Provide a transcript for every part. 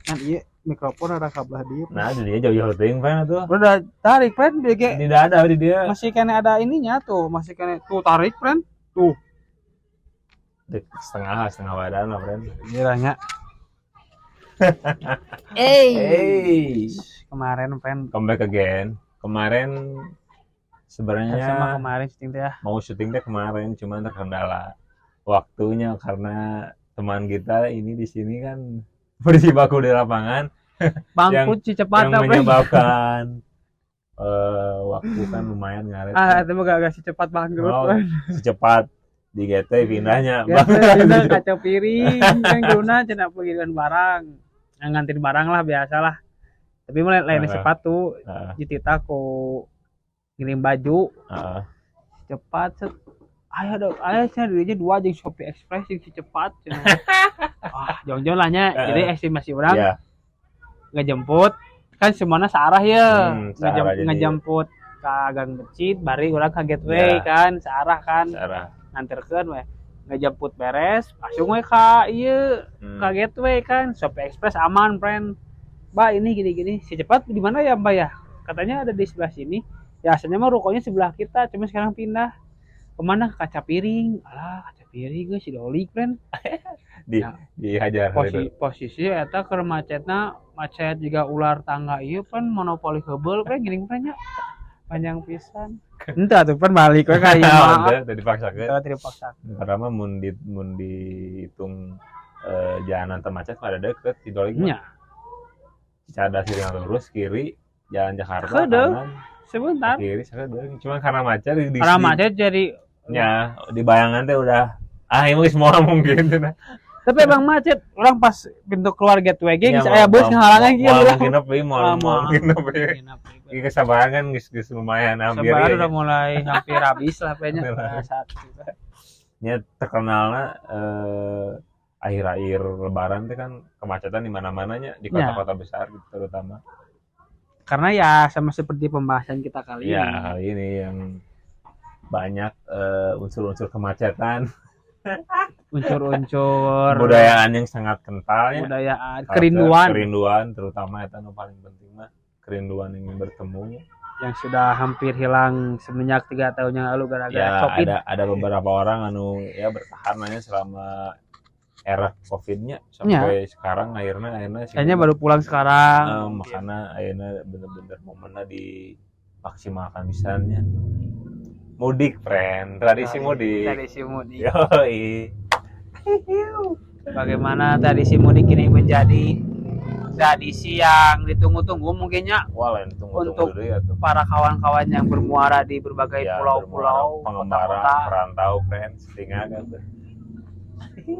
Kan iya mikrofon ada kabel dia. Nah, dia jauh-jauh teuing pan atuh. Udah tarik friend BG. Tidak ada di dia. Masih kena ada ininya tuh, masih kena tuh tarik friend. Tuh. Setengah badan lah, friend. Kiranya. Hey. Kemarin friend. Comeback again. Kemarin sebenarnya sama kemarin syuting teh ya. Mau syuting teh kemarin cuman terkendala waktunya karena teman kita ini di sini kan berjibaku di lapangan. Bangkut cepat yang menyebabkan waktu kan lumayan ngaret. Itu mah gak secepat bangkrut. Secepat di GT pindahnya. Pindah kaca piring yang guna cenah pengiriman barang. Ngantin barang lah biasalah. Tapi mulai lain sepatu ditita ku ngirim baju. Cepat set. Aya cenah dirinya 2 jeung Shopee Express yang cepat cenah. Wah, jauh-jauh lah nya. Jadi estimasi urang. Yeah. Ngejemput kan semuanya searah ya. Ngejemput ka Gang Becit bari urang ka Gateway kan searah kan. Nganterkeun we. Ngejemput beres, langsung we ka ieu ka Gateway kan. Shopee Express aman, friend. Mbak ini gini-gini, si cepat di mana ya Mbak ya? Katanya ada di sebelah sini. Ya asalnya mah rukonya sebelah kita, cuma sekarang pindah. Kemana? Kaca piring. Alah, kaca piring gue si Doli, friend. Dihajar. Posisi eta keur macetna, macet juga ular tangga ieu pan monopoli heubel, friend geuning friend nya. Panjang pisan. Entah tuh pan balik we ka ieu mah. Teu dipaksakeun. Teu dipaksakeun. Karena mah mun dihitung jalanan teu macet pada deket di Doli. Nya. Cada sini lurus kiri jalan Jakarta kanan sebentar kiri sebentar cuma karena macet karena macet jadi ya di bayangan teh udah ini semua mungkin tapi emang macet orang pas pintu keluar Gateway ge geus aya bus ngahalangan kieu mungkin nepi kesabaran kan geus lumayan hampir sabar udah mulai hampir habis lah kayaknya nya terkenalna akhir-akhir lebaran teh kan kemacetan di mana-mananya di kota-kota besar gitu terutama. Karena ya sama seperti pembahasan kita kali ini. Ya, kali ini yang banyak unsur-unsur kemacetan. Unsur-unsur budayaan yang sangat kental ya. Budayaan, kerinduan terutama itu paling penting mah, kerinduan ingin bertemu yang sudah hampir hilang semenjak 3 tahun yang lalu gara-gara COVID. Ada beberapa orang anu ya bertahan aja selama era COVID-nya sampai sekarang akhirnya kayaknya baru pulang sekarang. Makanya akhirnya bener-bener momennya dimaksimalkan misalnya mudik, friend. Tradisi mudik. Yoi. Bagaimana tradisi mudik ini menjadi tradisi yang ditunggu-tunggu mungkinnya untuk para kawan-kawan yang bermuara di berbagai pulau-pulau, pengembara, perantau, friend, sehingga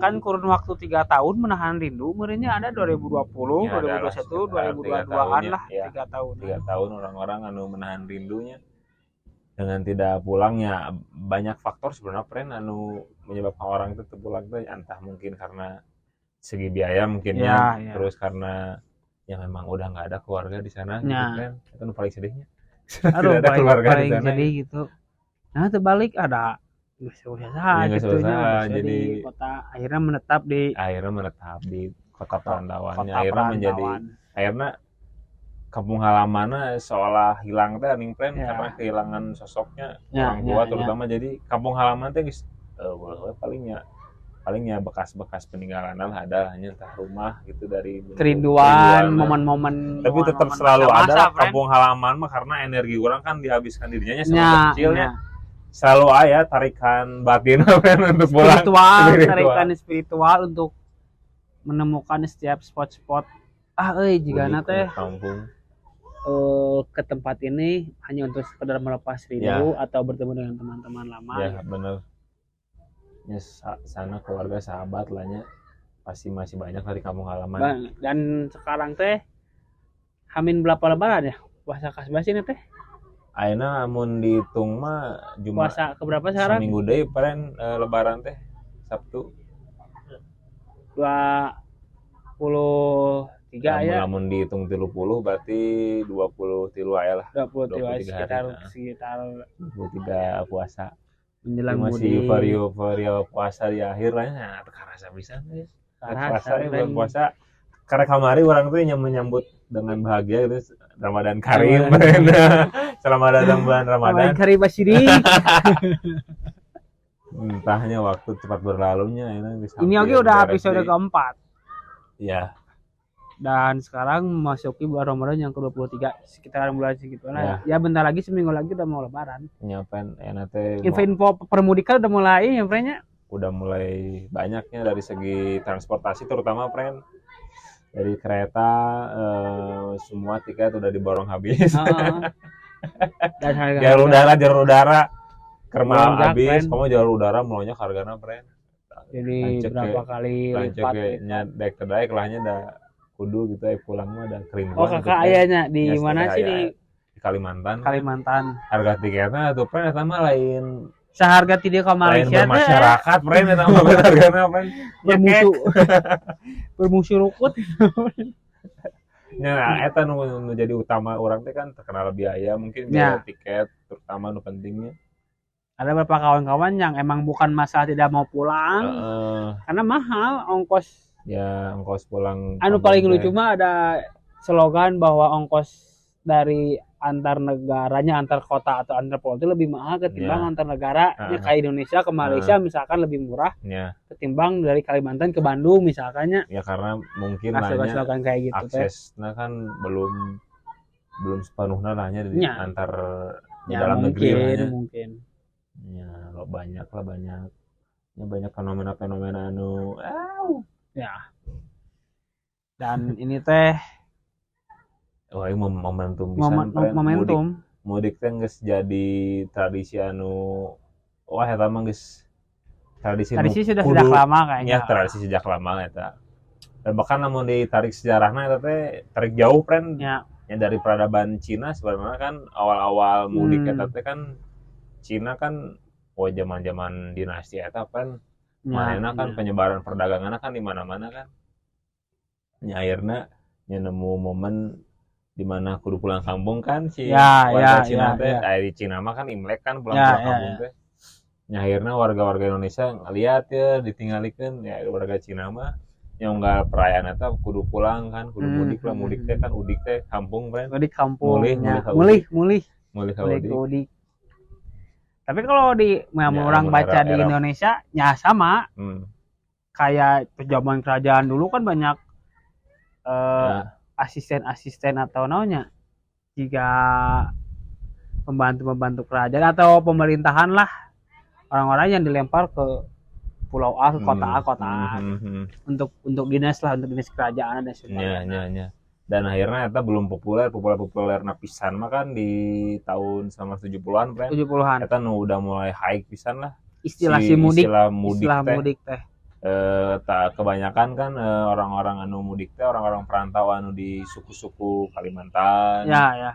kan kurun waktu 3 tahun menahan rindu, meureunnya ada 2020, ya, 2021, 2022-an lah, ya, 3 tahun. 3 tahun orang-orang anu menahan rindunya dengan tidak pulangnya. Banyak faktor sebenarnya, friend, anu menyebabkan orang itu terpulang tuh, entah mungkin karena segi biaya mungkinnya, ya. Terus karena ya memang udah nggak ada keluarga di sana, ya. Gitu, friend. Itu paling sedihnya. Aduh, ada keluarga di sana. Sedih gitu. Nah, terbalik ada nggak usah gitu jadi kota akhirnya menetap di kota perantauan. Akhirnya kampung halamannya seolah hilang teh ning friend karena kehilangan sosoknya orang tua terutama. Jadi kampung halaman teh geus palingnya bekas-bekas peninggalan lah ada hanya entah rumah gitu dari kerinduan momen-momen tapi tetap selalu ada kampung halaman mah karena energi orang kan dihabiskan dirinya sama kecilnya. Selalu ada tarikan batin untuk pulang tarikan spiritual untuk menemukan setiap spot-spot jigana teh ke tempat ini hanya untuk sekedar melepas rindu atau bertemu dengan teman-teman lama. Ya benar. Ya sana keluarga sahabat lahnya pasti masih banyak dari kampung halaman. Dan sekarang teh hamin berapa lebaran ya puasa kasbasin teh? Ayeuna mun dihitung mah puasa keberapa sekarang? Seminggu deui paren lebaran teh Sabtu. 23 aya. Mun dihitung 30 berarti 23 aya lah. 23 sekitar 23 puasa. Menjelang masih euforia puasa di akhir lah ya terasa pisan guys. Puasa. karena kamari orang tuh yang menyambut dengan bahagia gitu Ramadan Karim. Selamat datang bulan Ramadan. Karim Basiri. Entahnya waktu cepat berlalunya ini oke udah episode keempat. Ya. Dan sekarang masuki bulan Ramadan yang ke-23 sekitaran bulan segitu lah. Ya bentar lagi seminggu lagi udah mau lebaran. Nyapen info permudikan udah mulai ya friendnya. Udah mulai banyaknya dari segi transportasi terutama friend. Dari kereta semua tiket udah diborong habis. Dan jalur udara kerma habis, kamu jalur udara mulanya hargana friend. Jadi berapa kali lipatnya dek kedaik lahnya udah kudu gitu pulang mah udah kering. Oh kakak ayahnya di mana sih di Kalimantan. Harga tiketnya tuh friend sama lain. Seharga tidak ke Malaysia teh. Masyarakat friend eta mah hargana friend. Bermusuh rukut. Ya eta nu jadi utama orang teh kan terkenal biaya mungkin biaya tiket terutama nu pentingnya. Ada beberapa kawan-kawan yang emang bukan masalah tidak mau pulang karena mahal ongkos. Ya ongkos pulang. Anu paling lucu mah ada slogan bahwa ongkos dari antar negaranya, antar kota atau antar pulau itu lebih mahal ketimbang antar negara. Kayak Indonesia ke Malaysia misalkan lebih murah ketimbang dari Kalimantan ke Bandung misalkannya. Ya karena mungkin slogan kayak gitu aksesnya kan belum sepenuhnya lahnya di antar dalam negeri mungkin. Ya banyak. Ya banyak fenomena anu ya. Dan ini teh momentum mudik teh geus jadi tradisi anu eta mah geus tradisi sudah sejak lama kayaknya. Ya tradisi sejak lama eta. Dan bahkan namun ditarik sejarahna eta teh tarik jauh friend. Ya dari peradaban Cina sebenarnya kan awal-awal mudik eta teh kan Cina kan zaman-zaman dinasti eta kan manehna kan penyebaran perdagangan kan di mana-mana kan. Nya akhirna nemu momen di mana kudu pulang kampung kan si warga Cina teh. Di Cina mah kan Imlek kan pulang kampung teh. Nya akhirna warga-warga Indonesia ngaliat ya ditinggalikeun ya warga Cina mah nyonggal perayaan eta kudu pulang kan, kudu mudik lah, mudik teh kan udik teh kampung kan. Mudik kampung. Mulih udik. Tapi kalau di orang baca di Indonesia ya sama. Kayak zaman kerajaan dulu kan banyak asisten-asisten atau namanya jika pembantu kerajaan atau pemerintahan lah orang-orang yang dilempar ke pulau A ke kota A untuk dinas kerajaan dan sebagainya. Dan akhirnya eta belum populer pisan mah kan di tahun 70-an friend. 70-an. Eta nu udah mulai high pisan lah. Istilah mudik teh. Kebanyakan kan orang-orang anu mudik teh orang-orang perantau anu di suku-suku Kalimantan,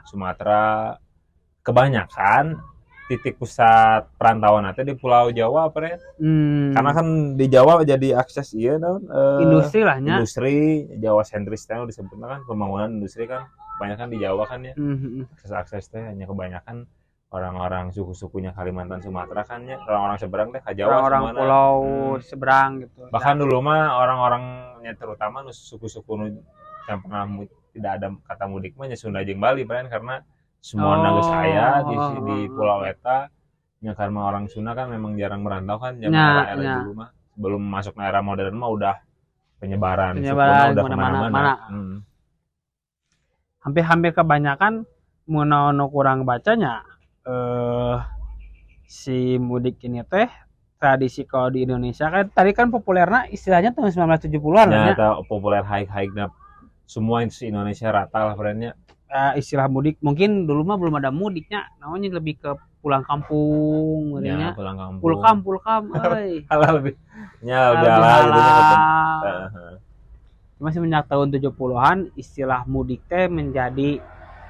Sumatera. Kebanyakan titik pusat perantauan nanti di Pulau Jawa friend. Karena kan di Jawa jadi akses industri lahnya. Industri Jawa sentris teh disebutnya kan pembangunan industri kan kebanyakan di Jawa kan ya. Akses teh hanya kebanyakan orang-orang suku-sukunya Kalimantan Sumatera kan ya, orang-orang seberang teh ke Jawa orang pulau seberang gitu. Bahkan dulu mah orang-orangnya terutama suku-suku yang pernah tidak ada kata mudik mah Sunda jeung Bali karena semua geus aya di pulau eta nya karena orang Sunda kan memang jarang merantau kan zaman era dulu mah sebelum masuk era modern mah udah penyebaran udah kemana-mana. Hampir kebanyakan mun kurang bacanya si mudik ini teh tradisi kalau di Indonesia kan tadi kan populernya istilahnya tahun 1970-an ya. Atau populer high-nya semua di Indonesia rata lah friendnya. Istilah mudik mungkin dulu mah belum ada mudiknya, namanya lebih ke pulang kampung ya, pulkam lebih halal. Cuma semenjak tahun 70-an istilah mudik teh menjadi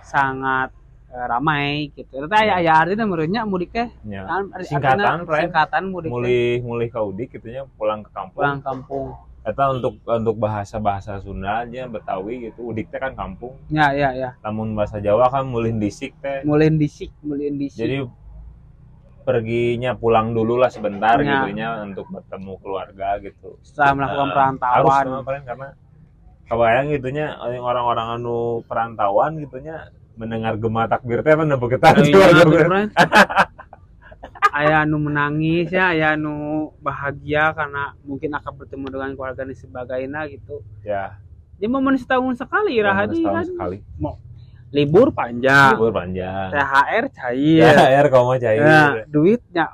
sangat ramai gitu. Ternyata ya artinya menurutnya mudik teh singkatan mudik mulih ka udik gitunya pulang ke kampung. Eta untuk bahasa Sunda aja Betawi gitu udik teh kan kampung. Ya. Namun bahasa Jawa kan mulin disik teh. Mulin disik. Jadi perginya pulang dulu lah sebentar gitunya untuk bertemu keluarga gitu. Setelah melakukan perantauan. Harus karena Kabayang gitunya orang-orang anu perantauan gitunya mendengar gema takbir teh mana begetar juga. Aya anu menangis ya, aya anu bahagia karena mungkin akan bertemu dengan keluarga dan sebagainya gitu. Ya. Di momen setahun sekali rahadi kan. Mau libur panjang. THR cair. THR kamu cair. Nah, duitnya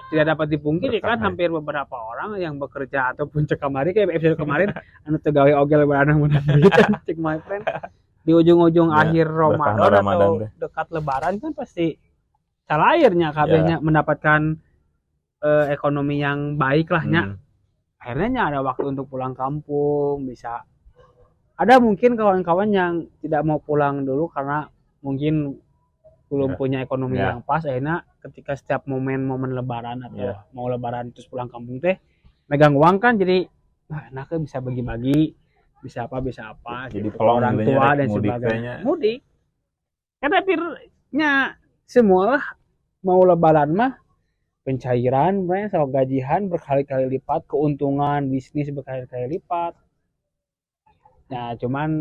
tidak dapat dipungkiri kan hampir beberapa orang yang bekerja ataupun cek kamari kayak episode kemarin anu tegawe oge lebaran menang duit cek my friend di ujung-ujung akhir Ramadan atau dekat lebaran kan pasti salairnya kabehnya mendapatkan ekonomi yang baik lahnya. Akhirnya ada waktu untuk pulang kampung, bisa ada mungkin kawan-kawan yang tidak mau pulang dulu karena mungkin belum punya ekonomi yang pas. Akhirnya ketika setiap momen-momen lebaran atau mau lebaran terus pulang kampung teh megang uang kan, jadi enaknya bisa bagi-bagi, bisa apa jadi gitu, orang tua dan sebagainya mudik. Karena pirnya semua lah mau lebaran mah pencairan, soal gajian berkali-kali lipat, keuntungan bisnis berkali-kali lipat. Nah cuman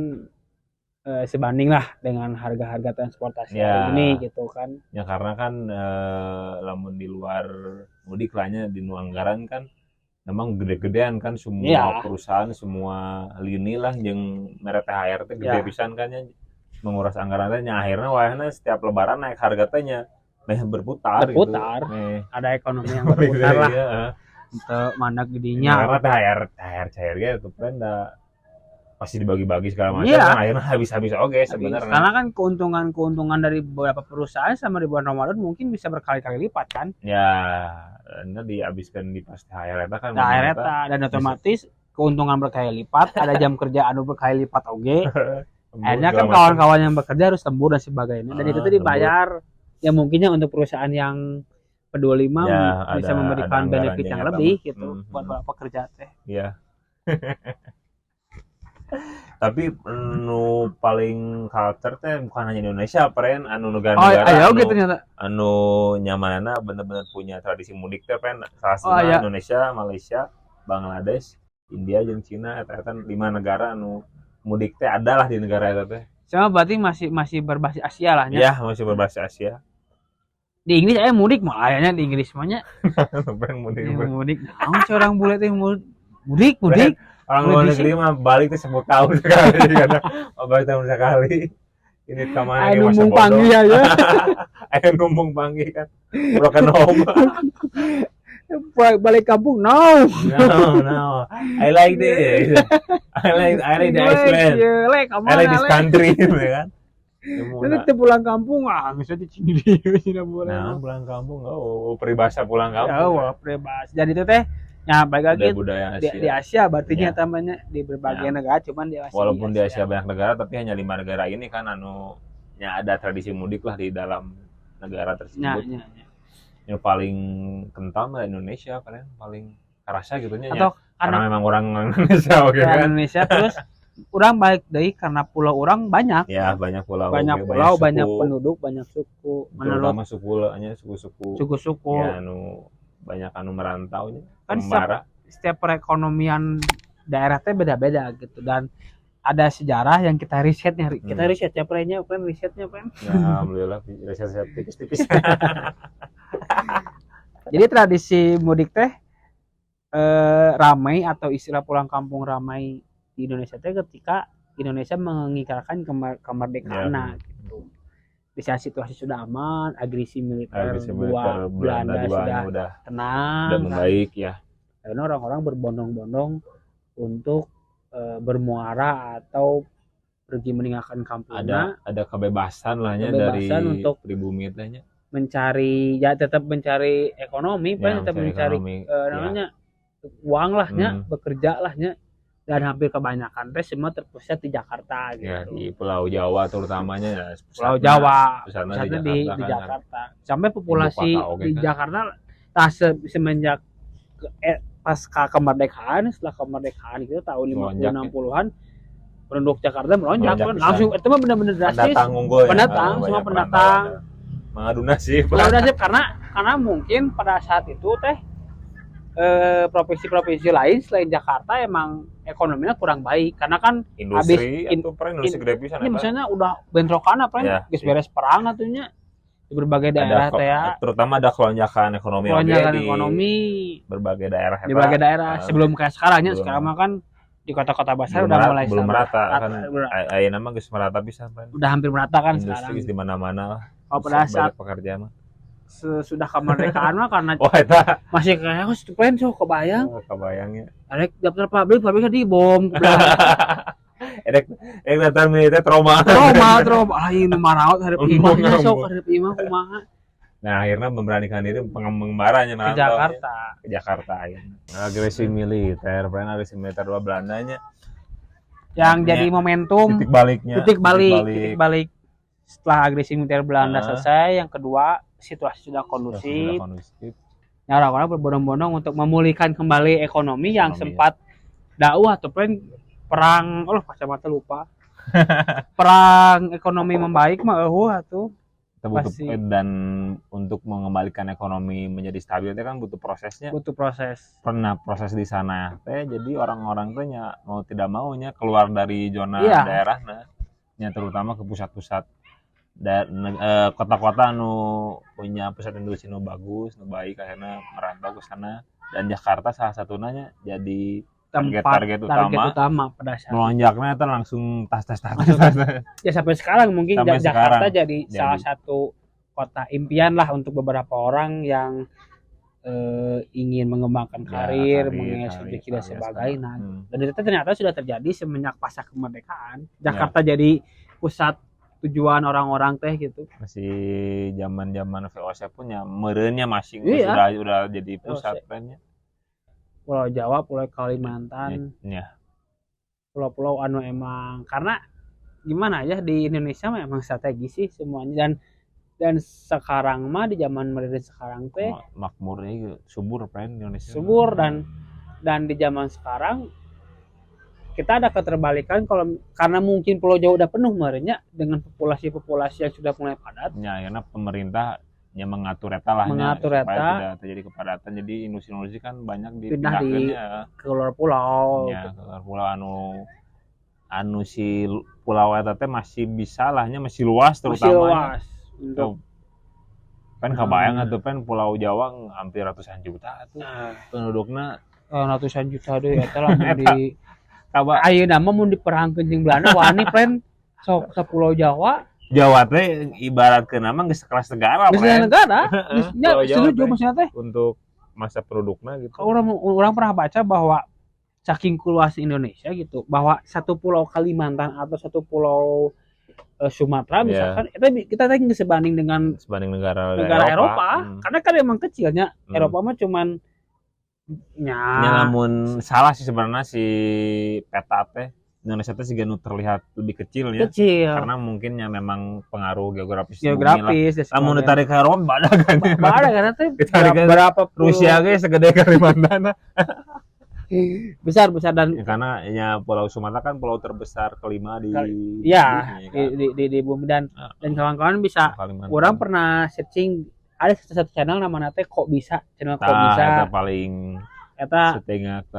sebanding lah dengan harga-harga transportasi ini gitu kan. Ya karena kan lamun di luar mudik lahnya di Nuanggaran kan memang gede-gedean kan semua perusahaan, semua lini lah yang merek THR teh gede pisan kan ya, menguras anggaran teh akhirnya wayahna setiap lebaran naik harga teh nya berputar gitu. Ada ekonomi yang berputar lah. Untuk mana gedinya. Karena THR cair gitu kan pasti dibagi-bagi segala macam kan akhirnya habis-habis sebenarnya. Karena kan keuntungan dari beberapa perusahaan sama di bulan Ramadan mungkin bisa berkali-kali lipat kan. Ya, ini dihabiskan di pas THR eta kan. THR eta dan otomatis keuntungan berkali lipat, ada jam kerja anu berkali lipat oge. Akhirnya kan kawan-kawan yang bekerja harus lembur dan sebagainya. Dan itu tuh dibayar ya mungkinnya untuk perusahaan yang peduli bisa memberikan benefit yang lebih gitu buat pekerja teh. Iya. Tapi anu paling culture teh bukan hanya Indonesia, pren anu negara-negara anu nyamanana bener-bener punya tradisi mudik teh pren salah Indonesia, Malaysia, Bangladesh, India jeung Cina eta 5 negara anu mudik teh adalah di negara eta teh. Sama berarti masih berbasis Asia lah nya. Iya, masih berbasis Asia. Di Inggris mudik mah ayahnya di Inggris mah mudik. Orang bule teh mudik. Orang luar negeri mah balik tuh 10 tahun sekali karena balik tahun sekali. Ini kemana lagi masa bodoh. Panggil aja. Ayo numpung panggil kan. Broken home. Balik kampung no. I like this. I like the Iceland. I like this country kan. Nanti pulang kampung bisa di Cina boleh. Nah, pulang kampung peribahasa pulang kampung. Peribahasa. Jadi itu teh ya baik lagi di Asia berarti tamanya di berbagai negara, cuman di Asia. Walaupun di Asia banyak negara tapi hanya 5 negara ini kan ada tradisi mudik lah di dalam negara tersebut. Yang paling kental mah Indonesia paling kerasa gitu nya. Karena memang orang Indonesia kan. Indonesia terus orang baik deui karena pulau orang banyak. Ya, banyak pulau, banyak penduduk, banyak suku. Menurut suku-suku. Ya banyak merantau nya. Kan setiap perekonomian daerah teh beda-beda gitu, dan ada sejarah yang kita risetnya. Kita riset ya risetnya. Ya alhamdulillah riset tipis-tipis. Jadi tradisi mudik teh ramai atau istilah pulang kampung ramai di Indonesia teh ketika Indonesia mengikrarkan kemerdekaan gitu. Bisa situasi sudah aman, agresi militer Belanda sudah tenang, sudah membaik ya. Karena orang-orang berbondong-bondong untuk bermuara atau pergi meninggalkan kampungnya. Ada kebebasan lahnya dari untuk pribumi tehnya. Tetap mencari ekonomi, tetap mencari namanya uang lahnya, bekerja lahnya. Dan hampir kebanyakan semua terpusat di Jakarta gitu. Ya, di Pulau Jawa terutamanya Pulau Jawa, pusatnya di Jakarta. Sampai populasi di Jakarta semenjak pasca kemerdekaan, setelah kemerdekaan itu tahun 50-60-an penduduk Jakarta melonjak kan. Langsung itu mah benar-benar drastis. Pendatang. Mengaduna sih karena mungkin pada saat itu provinsi-provinsi lain selain Jakarta emang ekonominya kurang baik karena kan industri atau industri gede pisan ini misalnya udah bentrokan apa ya, geus beres perang atunya di berbagai daerah teh ya. Terutama ada kelonjakan ekonomi di berbagai daerah di berbagai daerah sebelum kayak sekarangnya sekarang mah kan di kota-kota besar udah mulai belum merata kan ayeuna mah geus merata pisan udah hampir merata kan industri sekarang di mana-mana kalau pada saat pekerjaan mah sudah kemerdekaan mah karena masih kayak plan kebayang kebayangnya ada daftar pabriknya dibom edek daftar militer trauma aing nu maraot hareup imahnya sok hareup imah kumaha. Nah akhirnya memberanikan diri pengembaranya ke Jakarta akhirnya agresi militer dua Belandanya yang jadi momentum titik balik setelah agresi militer Belanda selesai. Yang kedua situasi sudah kondusif. Ya orang-orang berbondong-bondong untuk memulihkan kembali ekonomi yang sempat dakwah atau perang kacamata lupa perang ekonomi membaik mah atuh dan untuk mengembalikan ekonomi menjadi stabil itu kan butuh proses pernah proses di sana jadi orang-orang tuh mau tidak maunya keluar dari zona daerahnya terutama ke pusat-pusat dan kota-kota punya pusat industri bagus baik akhirnya merantau ke sana dan Jakarta salah satunya jadi target utama pada saat melonjaknya itu langsung tas ya sampai sekarang mungkin Jakarta jadi salah satu kota impian lah untuk beberapa orang yang ingin mengembangkan karir mengais rezeki dan sebagainya. Dan itu ternyata sudah terjadi semenjak pasca kemerdekaan Jakarta jadi pusat tujuan orang-orang teh gitu. Masih zaman VOC punya merenya masing udah jadi pusat plannya. Pulau Jawa, Pulau Kalimantan, pulau-pulau anu emang karena gimana ya di Indonesia memang strategi sih semuanya dan sekarang mah di zaman modern sekarang teh makmurnya subur Indonesia subur dan di zaman sekarang kita ada keterbalikan karena mungkin Pulau Jawa udah penuh merenya dengan populasi yang sudah mulai padat. Ya, karena pemerintah mengatur eta supaya tidak terjadi kepadatan. Jadi industri kan banyak dipindahkan ke luar pulau. Ya, ke luar pulau anu si pulau eta teh masih bisa lahnya masih luas terutama. Untuk kebayang atuh Pulau Jawa hampir ratusan juta tuh. Pendudukna ratusan juta deh eta lah di ayeuna mah mun diperangkeun jeung Belanda wani sok sa Pulau Jawa teh ibaratkeun mah geus kelas negara nya setuju maksudnya teh untuk masa produkna gitu. Orang pernah baca bahwa saking luas Indonesia gitu bahwa satu pulau Kalimantan atau satu pulau Sumatera misalkan kita tadi sebanding negara Eropa. Karena kan emang kecilnya Eropa mah cuman namun salah sih sebenarnya si peta teh Indonesia teh juga terlihat lebih kecil karena mungkinnya memang pengaruh geografis namun ditarik ke Eropa bada kan teh berapa Rusia ge segede Kalimantan besar dan karena pulau Sumatera kan pulau terbesar kelima di bumi dan kawan-kawan bisa orang pernah searching ada satu channel namanya teh kok bisa eta paling eta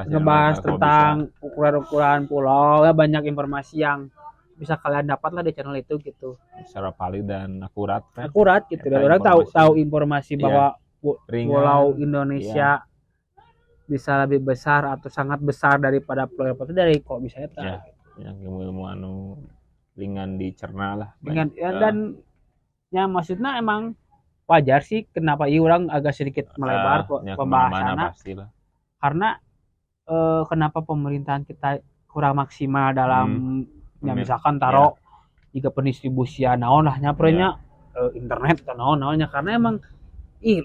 ngebahas tentang ukuran pulau banyak informasi yang bisa kalian dapat lah di channel itu gitu secara valid dan akurat gitu dan orang tahu informasi bahwa pulau Indonesia bisa lebih besar atau sangat besar daripada pulau itu dari kok bisa eta yang ilmu anu ringan dicerna lah dan maksudnya emang wajar sih kenapa orang agak sedikit melebar pembahasannya karena kenapa pemerintahan kita kurang maksimal dalam misalkan taruh jika pendistribusian naon lah nyaprenya internet atau naonnya karena emang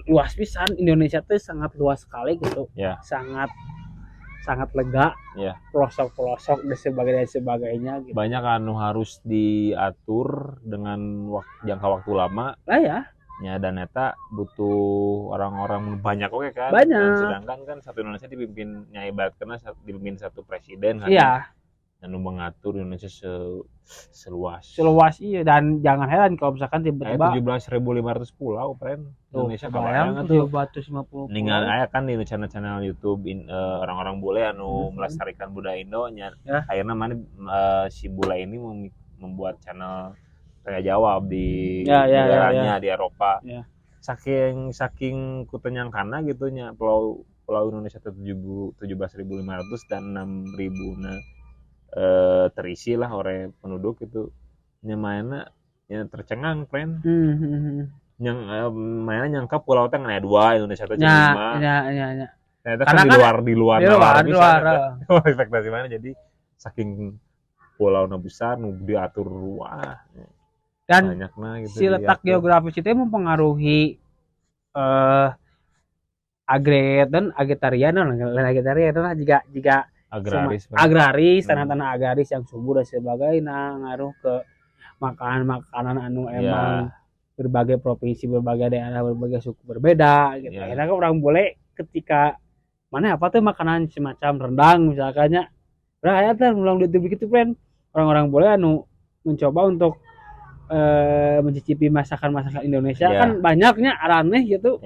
luas pisan Indonesia tuh sangat luas sekali gitu sangat lega pelosok-pelosok dan sebagainya gitu. Banyak anu harus diatur dengan jangka waktu lama dan eta butuh orang-orang banyak kan banyak. Sedangkan kan satu Indonesia dipimpin satu presiden kan anu mengatur Indonesia seluas iya, dan jangan heran kalau misalkan tiba-tiba 17.500 pulau friend Indonesia kebayang tuh 750 ningal aya kan di channel YouTube orang-orang bule anu melestarikan budaya Indo nya akhirnya mana si bule ini membuat channel tanya jawab di negaranya di Eropa saking kutenyangkana gitunya pulau Indonesia 17.500 dan 6.000 terisi lah oleh penduduk itu nyamaina yang tercengang friend yang mainnya nyangka pulau teh ngana 2 Indonesia teh 5 ternyata kan di luar ekspektasi mana jadi saking pulau na besar nu diatur wah dan banyakna gitu si letak geografis itu mempengaruhi agretarian lah jika agraris tanah-tanah agraris yang subur dan sebagainya ngaruh ke makanan anu emang berbagai provinsi, berbagai daerah, berbagai suku berbeda gitu. Akhirnya kan orang boleh ketika mana apa tuh makanan semacam rendang misalkannya. Udah tuh ulang begitu friend. Orang-orang boleh anu mencoba untuk mencicipi masakan-masakan Indonesia kan banyaknya aneh gitu.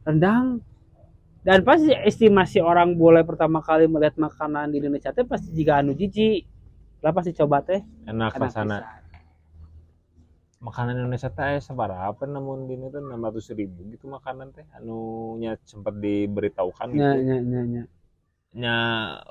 Rendang dan pasti estimasi orang boleh pertama kali melihat makanan di Indonesia teh pasti juga anu jijik lah pasti coba teh enak rasana makanan Indonesia teh sabaraha namun di ini tuh 600.000 gitu makanan teh anu nya sempat diberitahukan gitu nya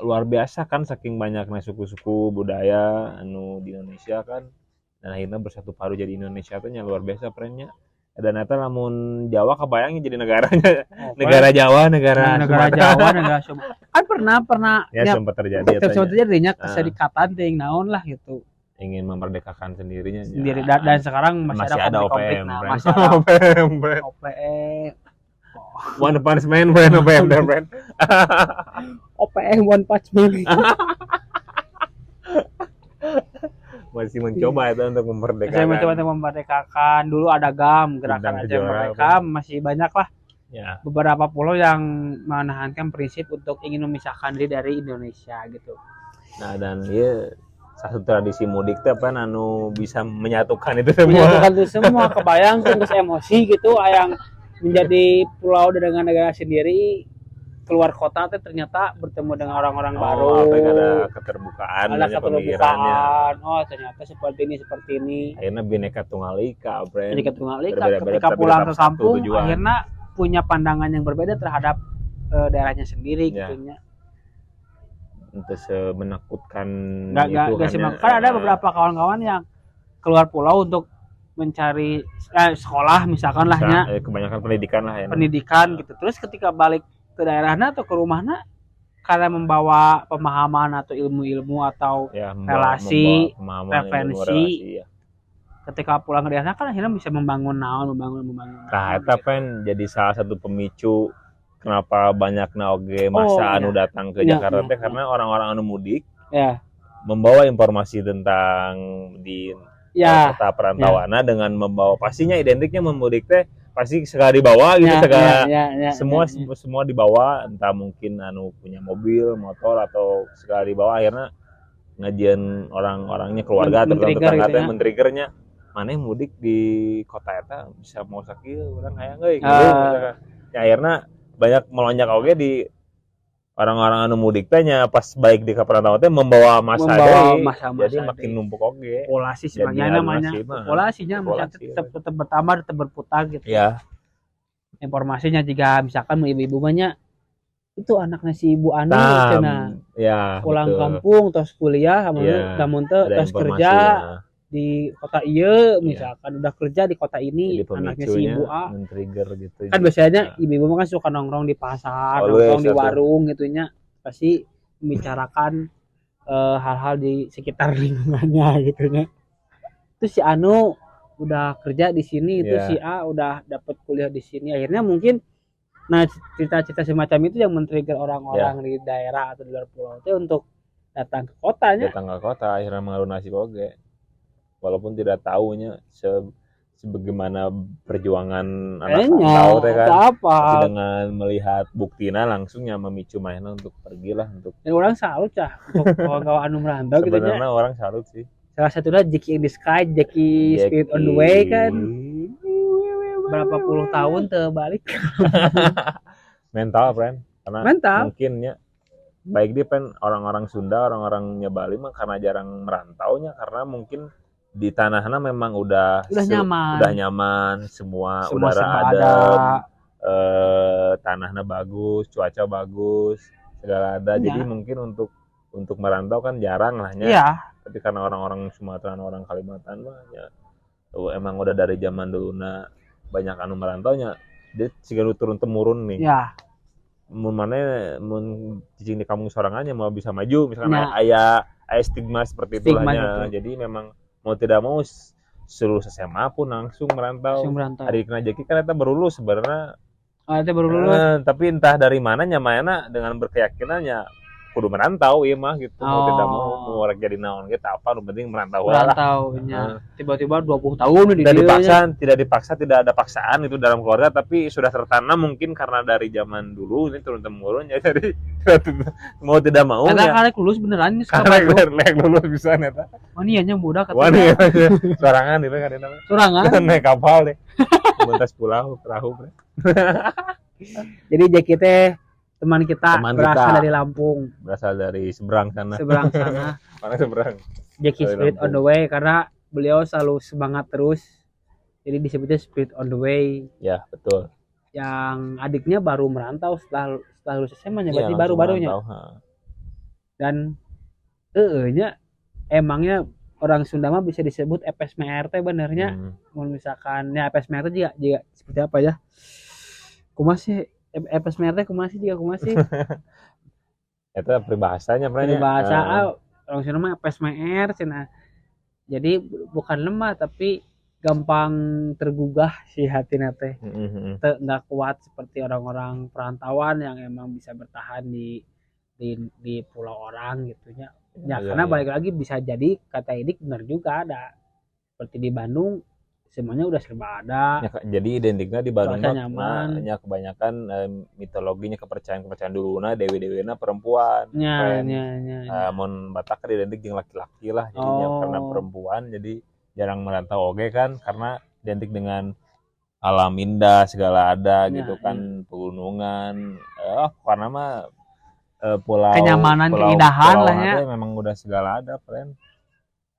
luar biasa kan saking banyaknya suku-suku budaya anu di Indonesia kan dan akhirnya bersatu padu jadi Indonesia teh nya luar biasa perannya. Dan eta lamun Jawa kebayangnya jadi negaranya negara Jawa negara Jawa negara Sumatera kan pernah sempat terjadi nya keserikatan ting naon lah gitu ingin memerdekakan sendiri dan sekarang masih ada OPM One Punch Man OPM One Punch Man masih mencoba itu untuk memerdekakan dulu ada GAM gerakan Aceh Merdeka masih banyak lah beberapa pulau yang menahankan prinsip untuk ingin memisahkan diri dari Indonesia gitu. Nah dan satu tradisi mudik teh apa anu bisa menyatukan itu semua kebayang terus emosi gitu yang menjadi pulau dengan negara sendiri keluar kota teh ternyata bertemu dengan orang-orang baru ada keterbukaan ternyata seperti ini akhirnya bineka tunggal ika ketika pulang ke kampung akhirnya punya pandangan yang berbeda terhadap daerahnya sendiri gitunya untuk menakutkan kan ada beberapa kawan-kawan yang keluar pulau untuk mencari sekolah misalkan lahnya kebanyakan pendidikan gitu terus ketika balik ke daerahnya atau ke rumahnya karena membawa pemahaman atau ilmu-ilmu atau relasi, referensi ketika pulang ke daerah kan akhirnya bisa membangun. Nah, itu kan jadi salah satu pemicu kenapa banyak oge masa anu datang ke Jakarta teh karena orang-orang anu mudik membawa informasi tentang di kota perantauan dengan membawa pastinya identiknya memudik teh pasti sekali dibawa gitu semua dibawa entah mungkin anu punya mobil motor atau sekali dibawa akhirnya ngajian orang-orangnya keluarga atau tetangga teh men-triggernya mana mudik di kota eta bisa mau sakit orang kayak akhirnya banyak melonjak oge di orang-orang anu mudik tanya pas baik di perantauan teh membawa masa jadi makin numpuk oge populasi sebenarnya namanya populasinya tetap bertambah tetap berputar gitu informasinya jika misalkan ibu-ibu banyak itu anaknya si ibu Anu pulang kampung terus kuliah namun terus kerja di kota iya misalkan udah kerja di kota ini anaknya si ibu A men-trigger gitu kan biasanya ibu-ibu kan suka nongkrong di pasar nongkrong di warung gitunya pasti membicarakan hal-hal di sekitar lingkungannya gitunya itu si Anu udah kerja di sini itu si A udah dapat kuliah di sini akhirnya mungkin cerita-cerita semacam itu yang men-trigger orang-orang di daerah atau di luar pulau itu untuk datang ke kotanya akhirnya mengalunasi oge walaupun tidak tahunya sebagaimana perjuangan anak rantau teh kan. Apa? Tapi dengan melihat buktinya langsungnya memicu mainan untuk pergilah untuk. Dan orang salut cah untuk kawan-kawan anu merantau gitu nya. Sebenarnya orang salut sih. Salah satunya Jackie in the Sky, Jackie Spirit on the Way kan. Berapa puluh tahun terbalik. Mental, friend. Karena mental. Mungkinnya baik dia pen orang-orang Sunda, orang-orangnya Bali mah karena jarang merantaunya karena mungkin di tanahnya memang udah nyaman, semua udara adem, tanahnya bagus, cuaca bagus, segala ada. Ya. Jadi mungkin untuk merantau kan jarang lahnya. Iya. Tapi karena orang-orang Sumatera, orang Kalimantan mah ya emang udah dari zaman dulu banyak anu merantaunya. Dia siga turun temurun nih. Iya. Mun cicing di kampung sorangannya mau bisa maju misalkan aya stigma seperti itu lahnya. Jadi memang mau tidak mau seluruh SMA pun langsung merantau. Hari kena Jeki kan eta berulus sebenarnya. Eta berulus. Tapi entah dari mana nyamana dengan berkeyakinannya kudu merantau ieu mah gitu. Mau tidak mau rek jadi naon ge tah apa nu penting merantau lah. Merantaunya. Tiba-tiba 20 tahun di tidak dipaksa, tidak ada paksaan itu dalam keluarga tapi sudah tertanam mungkin karena dari zaman dulu ini turun temurun ya jadi mau tidak mau ya. Karena lulus beneran nih sekarang. Karena lulus bisa eta. Wanianya muda katanya. Wani sorangan itu kan eta. Sorangan. Naik kapal deh. Mentas pulau perahu. Jadi Jeki teh teman kita berasal dari Lampung. Berasal dari seberang sana. Mana seberang? Jeki Spirit on the Way karena beliau selalu semangat terus. Jadi disebutnya Spirit on the Way. Ya, betul. Yang adiknya baru merantau setelah lulus SMA-nya, berarti baru-barunya. Dan nya emangnya orang Sunda mah bisa disebut epes mer teh benernya. Misalkan ya epes mer teh juga seperti apa ya? Kumaha sih epes mer teh kumaha sih? Itu peribahasanya peribahasa orang Sunda mah epes mer cenah. Jadi bukan lemah tapi gampang tergugah si hatina teh. Enggak kuat seperti orang-orang perantauan yang emang bisa bertahan di pulau orang gitu nya. Ya karena balik lagi bisa jadi kata Idik benar juga ada. Seperti di Bandung semuanya udah serba ada. Ya, jadi identiknya di Bandung mah kebanyakan mitologinya kepercayaan duluna dewi-dewina perempuan. Mun Batak identik jeung laki-laki lah jadinya karena perempuan jadi jarang merantau oge kan karena identik dengan alam indah segala ada gitu kan pegunungan karena mah pulau kenyamanan keindahan lah ya memang udah segala ada friend.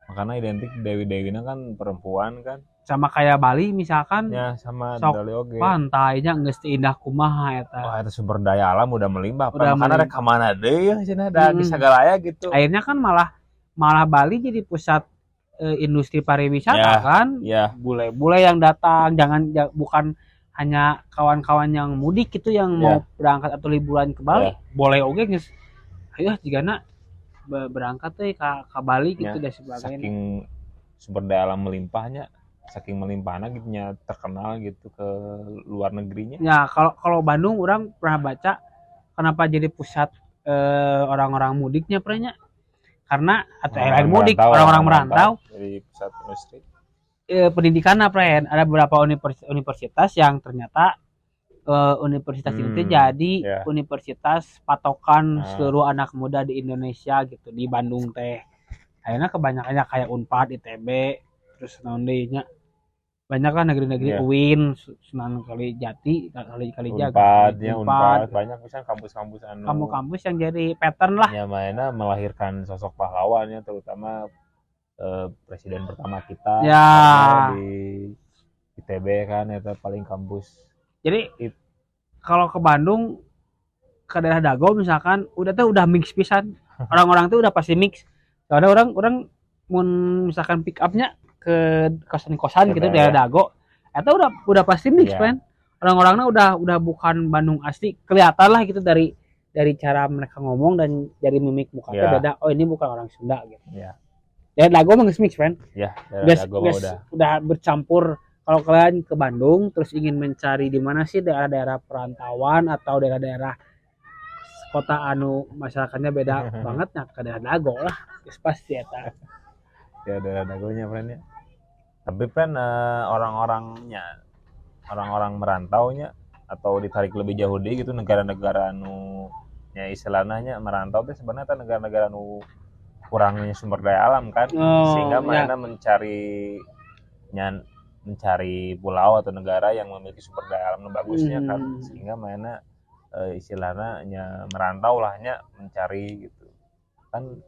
Makanya identik dewi-dewina kan perempuan kan sama kayak Bali misalkan ya sama Bali oge pantainya geus indah kumaha eta. Wah, itu sumber daya alam udah melimpah makanya rek ka mana deui cenah da di sagalaya gitu. Akhirnya kan malah Bali jadi pusat industri pariwisata kan. Bule-bule yang datang bukan hanya kawan-kawan yang mudik gitu yang mau berangkat atau liburan ke Bali. Boleh oge geus ayo jigana berangkat teh ka Bali gitu dan sebagainya. Saking sumber daya alam melimpahnya saking melimpahnya gitu nya terkenal gitu ke luar negerinya. Ya kalau Bandung orang pernah baca kenapa jadi pusat orang-orang mudiknya pernahnya karena atau mudik orang-orang merantau dari pusat industri. Pendidikan apa ada beberapa universitas yang ternyata universitas itu jadi universitas patokan seluruh anak muda di Indonesia gitu di Bandung teh. Akhirnya kebanyakannya kayak Unpad, ITB, terus nantinya banyak kan negeri-negeri UIN, Sunan Kalijati, Kalijaga, Unpad, banyak misalnya kampus-kampus kampus yang jadi pattern lah. Ya mainnya melahirkan sosok pahlawannya terutama presiden pertama kita di ITB kan itu paling kampus. Jadi kalau ke Bandung ke daerah Dago misalkan udah mix pisan. Orang-orang tuh udah pasti mix. Soalnya orang misalkan pick up-nya ke kosan-kosan gitu daerah Dago, itu udah pasti mix kan. Orang-orangnya udah bukan Bandung asli, kelihatan lah gitu dari cara mereka ngomong dan dari mimik mukanya beda. Oh ini bukan orang Sunda gitu. Daerah Dago mah mix kan. Daerah Dago udah bercampur. Kalau kalian ke Bandung terus ingin mencari di mana sih daerah-daerah perantauan atau daerah-daerah kota anu masyarakatnya beda banget nah ke daerah Dago lah pasti eta. Ya daerah Dagonya friend ya. Tapi kan orang-orang merantaunya atau ditarik lebih jauh deh gitu negara-negara anu ya istilahnya merantau tuh sebenarnya kan negara-negara anu kurangnya sumber daya alam kan, sehingga mana mencari pulau atau negara yang memiliki sumber daya alam bagusnya kan, sehingga mana istilahnya merantau lahnya mencari gitu kan.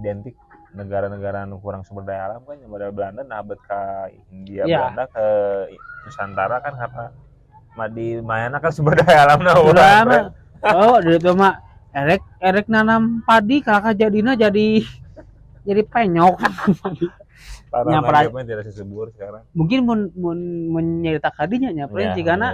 Identik negara-negara anu kurang sumber daya alam kan modal Belanda nabet ke Hindia Belanda ke Nusantara kan karena di mana kan sumber daya alam dari itu mah erek nanam padi kakak jadinya jadi penyok. Tanah tidak sesubur sekarang. Mungkin menyerita kadinya nya Pren jigana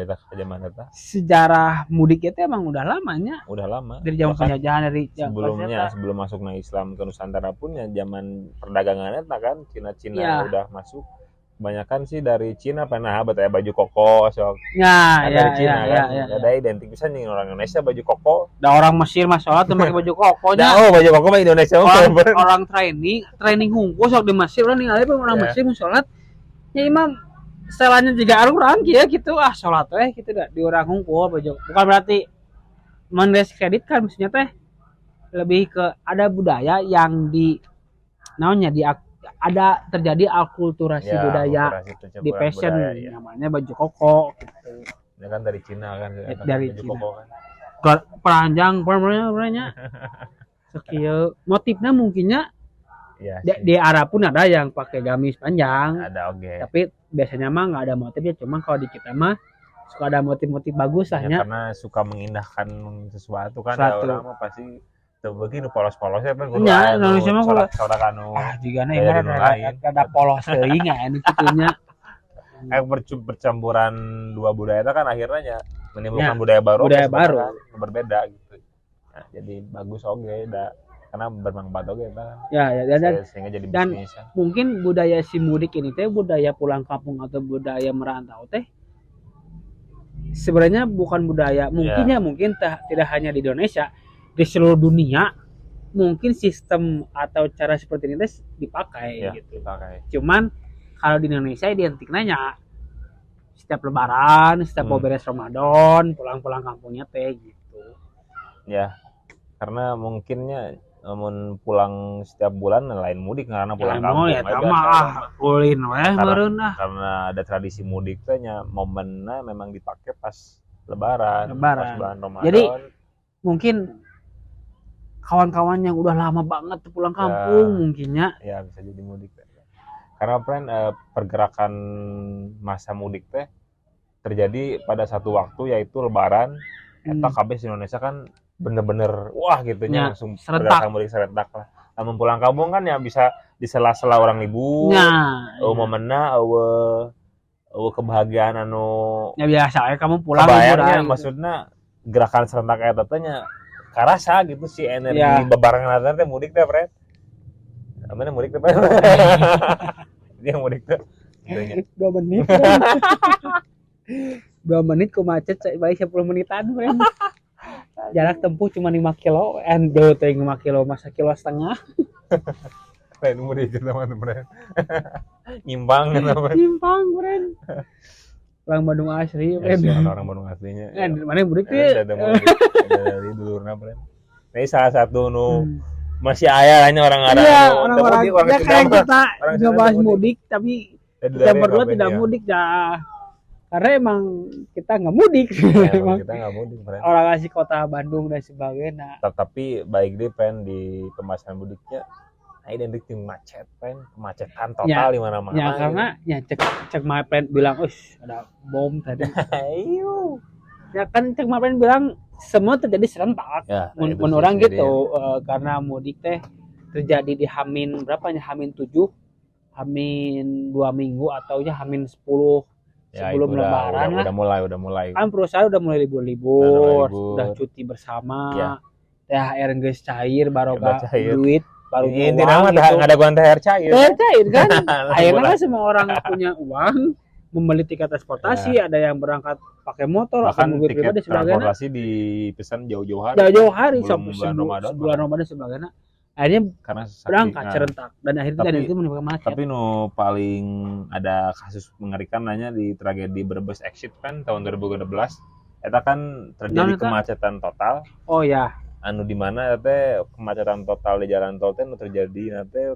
sejarah mudik itu emang udah lamanya. Udah lama. Dari zaman penjajahan dari sebelum masuknya Islam ke Nusantara pun ya zaman perdagangannya kan Cina udah masuk. Kebanyakan sih dari Cina pernah betaya baju koko sok. Dari Cina kan. Ada identik bisa nih orang Indonesia baju koko. Da orang Mesir mah sholat pakai baju kokonya. Baju koko mah Indonesia orang training hungkul sok di Mesir orang ningali orang Mesir mau sholat. Ya imam setelahnya juga orang kieu gitu sholat teh gitu dah di orang hungkul baju. Bukan berarti mendiskreditkan maksudnya teh lebih ke ada budaya yang ada terjadi akulturasi budaya di fashion namanya baju koko gitu. Ini kan dari Cina kan dari baju Cina. Koko kan. Peranjang warnanya sekieu motifnya mungkinnya di Arab pun ada yang pakai gamis panjang. Ada Tapi biasanya mah nggak ada motifnya, cuma kalau di kita mah suka ada motif-motif bagus lahnya. Karena suka mengindahkan sesuatu kan orang mah pasti begini polos-polosnya kan Indonesia mah sorak anu jika ada polos teuing anu kitunya. Bercampuran dua budaya itu kan akhirnya menimbulkan budaya baru kan, berbeda gitu. Nah, jadi bagus karena bermanfaat kan. Sehingga jadi bisnis. Dan mungkin budaya si mudik ini teh budaya pulang kampung atau budaya merantau teh sebenarnya bukan budaya mungkin tidak hanya di Indonesia, di seluruh dunia mungkin sistem atau cara seperti ini dipakai gitu. Cuman kalau di Indonesia identik nanya setiap lebaran, setiap mau beres Ramadan, pulang kampungnya teh gitu. Ya. Karena mungkinnya namun pulang setiap bulan lain mudik karena pulang kampung karena ada tradisi mudik teh momennya memang dipakai pas lebaran. Pas bulan Ramadan. Jadi mungkin kawan-kawan yang udah lama banget pulang kampung mungkinnya bisa jadi mudik karena pergerakan masa mudik teh terjadi pada satu waktu yaitu lebaran. Eta kabeh Indonesia kan bener-bener wah gitunya langsung pergerakan mudik serentak lah. Namun pulang kampung kan ya bisa di sela-sela orang libur momenna kebahagiaan anu biasa kamu pulang liburan maksudnya gerakan serentak eta teh nya karasa gitu sih energi bebarengan teh mudik teh Fred. Mana mudik teh? Dia mudik teh. 2 menit. 2 menit ku macet baik 10 menitan Fred. Jarak tempuh cuma 5 kilo, endo teh 5 kilo masa kilo setengah. Lain mudik teman-teman. Nyimpang kenapa? Nyimpang Fred. Orang Bandung asli, orang Bandung aslinya. Mana mudik teh? Dari dulurna, Bren. Ini salah satu masih aya hanya orang-orang ya kayak kita ngebahas mudik tapi kita berdua tidak mudik karena emang kita nggak mudik. Kita nggak mudik, Bren. Orang asli kota Bandung dan sebagainya. Tapi baik deh di pembahasan mudiknya. Identik dengan macet, kemacetan total di mana-mana. Ya karena cek Mapen bilang, ada bom tadi. Ya kan cek Mapen bilang semua terjadi serentak. Menurut orang gitu, karena mudik teh terjadi di Hamin berapa nya? Hamin 7, Hamin 2 minggu atau ya Hamin 10 sebelum lebaran lah. Udah mulai. Kan perusahaan udah mulai libur, udah cuti bersama. THR geus cair barokah duit. Baru ini nama nggak ada gua THR cair kan akhirnya semua orang punya uang membeli tiket transportasi ada yang berangkat pakai motor bahkan mobil pribadi sebagainya transportasi dipesan jauh-jauh hari sampai bulan Ramadan sebagainya akhirnya karena berangkat serentak dan akhirnya itu menimbulkan macet. Tapi paling ada kasus mengerikan nanya di tragedi Brebes Exit kan tahun 2012 eta kan terjadi kemacetan total. Oh ya. Anu di mana teh kemacetan total di jalan tol teh terjadi nanti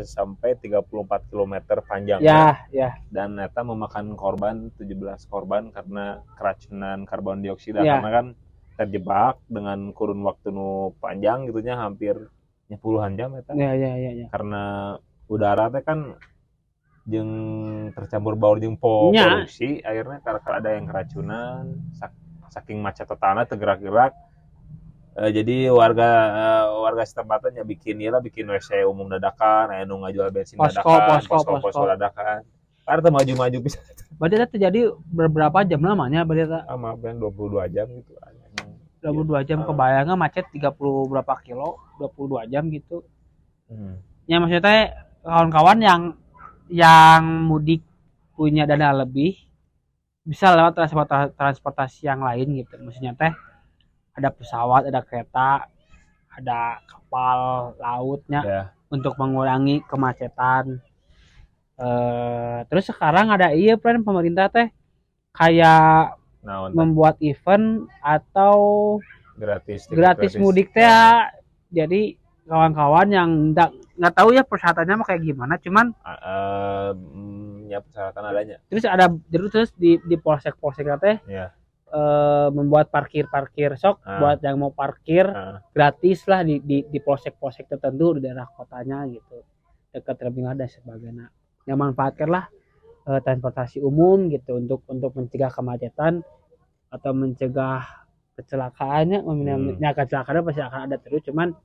sampai 34 km panjang. Ya. Dan eta memakan korban 17 korban karena keracunan karbon dioksida karena kan terjebak dengan kurun waktu nu panjang gitunya hampir puluhan jam eta. Ya. Karena udara teh kan jeung tercampur baur jeung polusi akhirnya karena ada yang keracunan saking macet totalnya tergerak-gerak. Jadi warga setempat bikin WC umum dadakan, anu ngajual bensin dadakan, posko dadakan. Karena maju-maju bisa. Berarti terjadi berapa jam lamanya? Berarti lama kan 22 jam gitu. 22 jam kebayangnya macet 30 berapa kilo, 22 jam gitu. Ya maksudnya kawan-kawan yang mudik punya dana lebih bisa lewat transportasi yang lain gitu. Maksudnya teh ada pesawat, ada kereta, ada kapal lautnya untuk mengurangi kemacetan. Terus sekarang ada plan pemerintah teh kayak membuat event atau gratis mudik teh. Jadi kawan-kawan yang nggak tahu ya persyaratannya kayak gimana, cuman ya persyaratan adanya. Terus di polsek-polsek teh membuat parkir sok buat yang mau parkir gratis lah di polsek-polsek tertentu di daerah kotanya gitu, dekat terminal dan sebagainya. Yang manfaatkanlah transportasi umum gitu untuk mencegah kemacetan atau mencegah kecelakaannya. Kecelakaan pasti akan ada terus, cuman